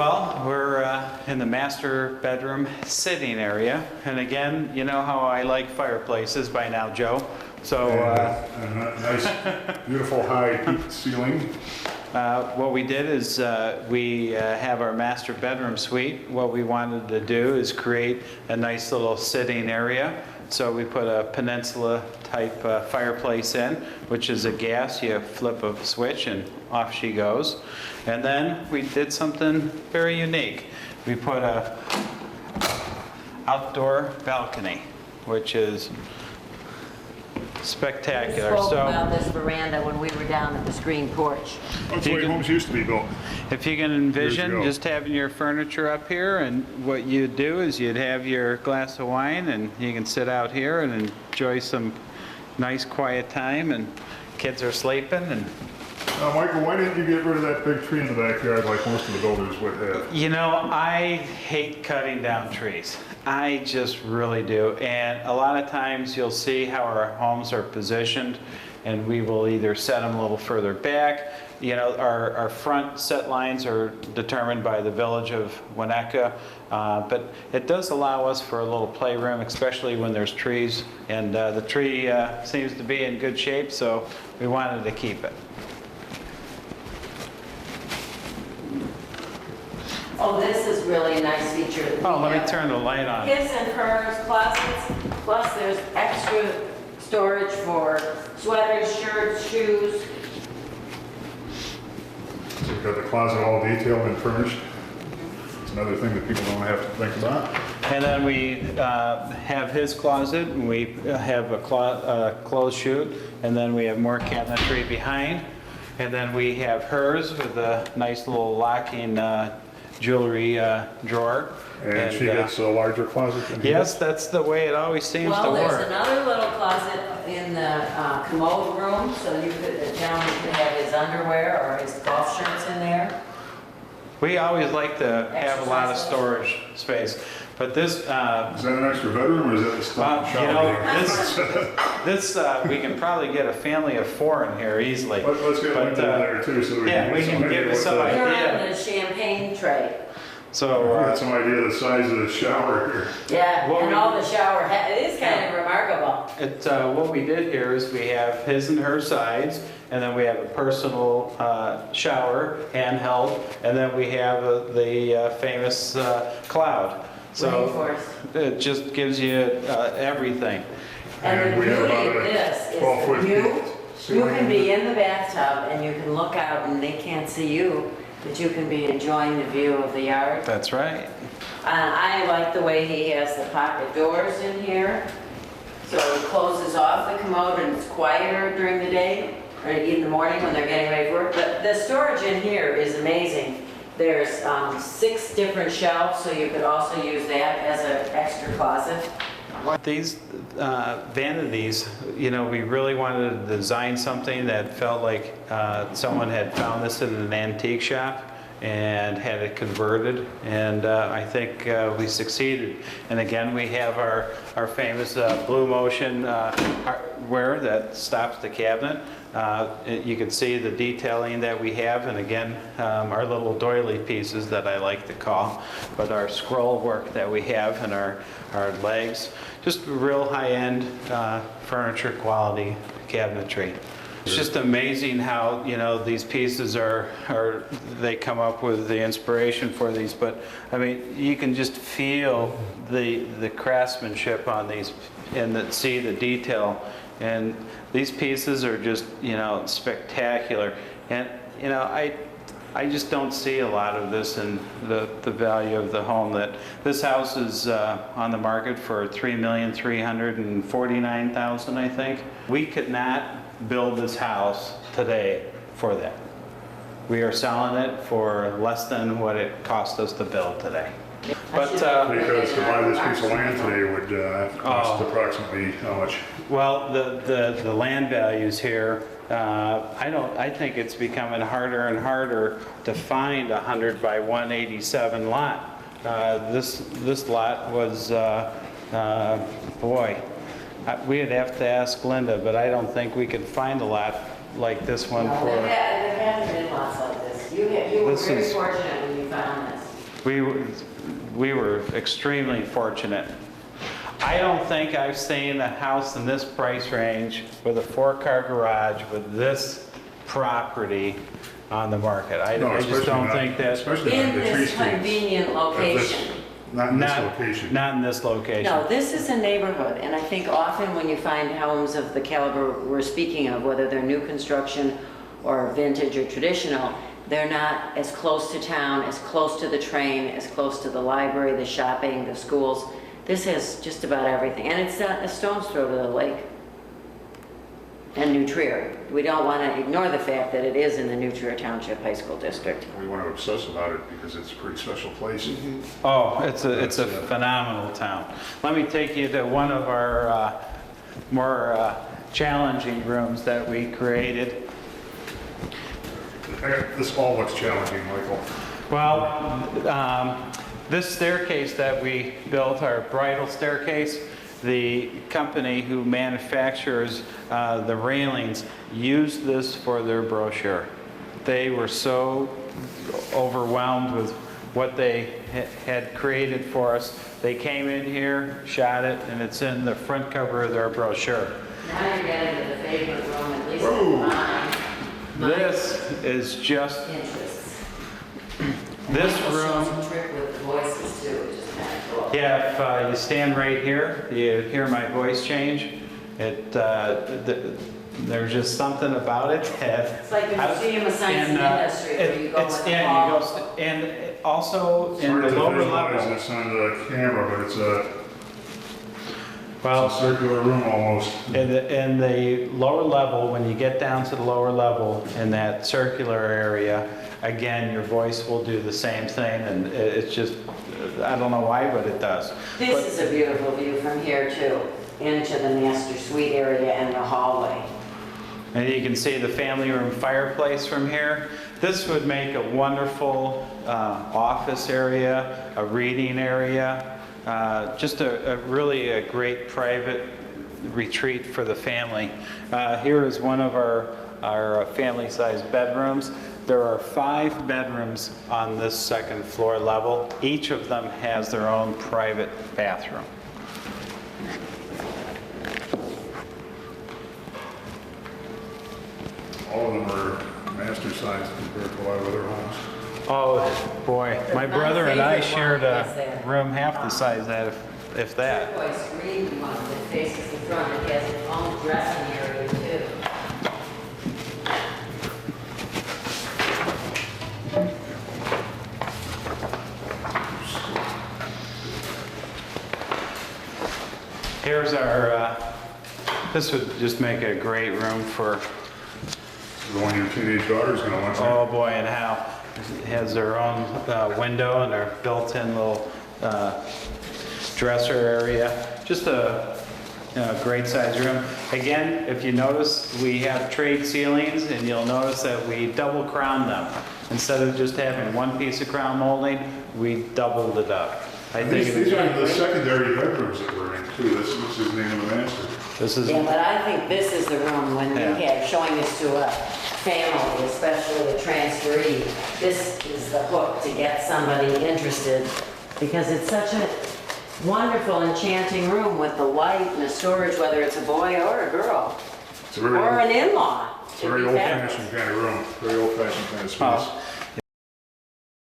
Well, we're in the master bedroom sitting area, and again, you know how I like fireplaces by now, Joe. So And a nice, beautiful high peaked ceiling. what we did is we have our master bedroom suite. What we wanted to do is create a nice little sitting area. So we put a peninsula type fireplace in, which is a gas. You flip a switch and off she goes. And then we did something very unique. We put a outdoor balcony, which is spectacular. We spoke about this veranda when we were down at the screen porch. That's the way homes used to be built. If you can envision ago. just having your furniture up here, and what you'd do is you'd have your glass of wine and you can sit out here and enjoy some nice quiet time, and kids are sleeping. And Michael, why didn't you get rid of that big tree in the backyard like most of the builders would have? you know, I hate cutting down trees. I just really do. And a lot of times you'll see how our homes are positioned, and we will either set them a little further back. You know, our front set lines are determined by the village of Winnetka, but it does allow us for a little playroom, especially when there's trees. And the tree seems to be in good shape, so we wanted to keep it. Oh, this is really a nice feature. Oh, let me turn the light on. His and hers closets, plus there's extra storage for sweaters, shirts, shoes. So you've got the closet all detailed and furnished. It's another thing that people don't have to think about. And then we have his closet, and we have a clothes chute, and then we have more cabinetry behind. And then we have hers with a nice little locking jewelry drawer. And she gets a larger closet than he Yes, that's the way it always seems to Well, there's work. another little closet in the commode room, so the gentleman could have his underwear or his golf shirts in there. We always like to have a lot of Exercise. storage space, but this Is that an extra bedroom, or is that a stop you shower? know, this we can probably get a family of 4 in here easily. Let's get one there too, so we yeah, can we get can some idea give what some the- idea. Here on the champagne tray. So Get some idea of the size of the shower here. Yeah, What and we- all the shower, it is kind of remarkable. what we did here is we have his and her sides, and then we have a personal shower, handheld, and then we have the famous cloud. So Rainforest. it just gives you everything. And the And we have beauty about of a this is 12-foot that you ceiling. can be in the bathtub and you can look out and they can't see you, but you can be enjoying the view of the yard. That's right. I like the way he has the pocket doors in here. So it closes off the commode and it's quieter during the day, or in the morning when they're getting ready for work. But the storage in here is amazing. There's 6 different shelves, so you could also use that as an extra closet. These vanities, you know, we really wanted to design something that felt like someone had found this in an antique shop and had it converted, and I think we succeeded. And again, we have our famous Blue Motion hardware that stops the cabinet. You can see the detailing that we have, and again, our little doily pieces that I like to call, but our scroll work that we have and our legs, just real high-end furniture quality cabinetry. It's just amazing how, you know, these pieces they come up with the inspiration for these, but I mean, you can just feel the craftsmanship on these and see the detail. And these pieces are just, you know, spectacular. And, you know, I just don't see a lot of this in the value of the home. That this house is on the market for $3,349,000, I think. We could not build this house today for that. We are selling it for less than what it cost us to build today. But Because to buy this piece of land today would cost Oh. approximately how much? well, the land values here, I think it's becoming harder and harder to find a 100 by 187 lot. This lot was, boy, we'd have to ask Linda, but I don't think we could find a lot like this one No, for. there hasn't been lots like this. You were This very is- fortunate when you found this. we were extremely fortunate. I don't think I've seen a house in this price range with a 4-car garage with this property on the market. I No, just especially don't not- think that, Especially on In the tree this streets. convenient location. Not in this not, location. not in this location. No, this is a neighborhood, and I think often when you find homes of the caliber we're speaking of, whether they're new construction or vintage or traditional, they're not as close to town, as close to the train, as close to the library, the shopping, the schools. This has just about everything, and it's a stone's throw to the lake and New Trier. We don't want to ignore the fact that it is in the New Trier Township High School District. We want to obsess about it because it's a pretty special place. Oh, it's a phenomenal town. Let me take you to one of our more challenging rooms that we created. This all looks challenging, Michael. Well, this staircase that we built, our bridal staircase, the company who manufactures the railings used this for their brochure. They were so overwhelmed with what they had created for us. They came in here, shot it, and it's in the front cover of their brochure. Now you're getting to the favorite room, at least Whoa. mine. This is just, Interests. this Michael room. shows a trick with the voices too, which is kind of cool. Yeah, if you stand right here, you hear my voice change. There's just something about it. It's like the Museum of Science and Industry where you go in the Yeah, hall. you go, and also It's in hard the to lower visualize level. this on the camera, but it's a Well, circular room almost. in the lower level, when you get down to the lower level in that circular area, again, your voice will do the same thing, and it's just, I don't know why, but it does. This is a beautiful view from here too, into the master suite area and the hallway. And you can see the family room fireplace from here. This would make a wonderful office area, a reading area, just really a great private retreat for the family. Here is one of our family-sized bedrooms. There are 5 bedrooms on this second floor level. Each of them has their own private bathroom. All of them are master size compared to a lot of other homes. Oh, boy. My My brother and I favorite shared one a is that, room half the size of that, if that. turquoise green one that faces the front, it has its own dressing area too. Here's our, this would just make a great room for, The one your teenage daughter's gonna want to. oh boy, and how. It has their own window and their built-in little dresser area. Just a great size room. Again, if you notice, we have trade ceilings, and you'll notice that we double crown them. Instead of just having one piece of crown molding, we doubled it up. I think These are the secondary bedrooms that we're in too. This is the name of the master. this is, Yeah, but I think this is the room when you Yeah. have, showing this to a family, especially a transferee, this is the hook to get somebody interested, because it's such a wonderful, enchanting room with the light and the storage, whether it's a boy or a girl, It's a very or an in-law. It's a very old-fashioned kind of room, very old-fashioned kind of space. well,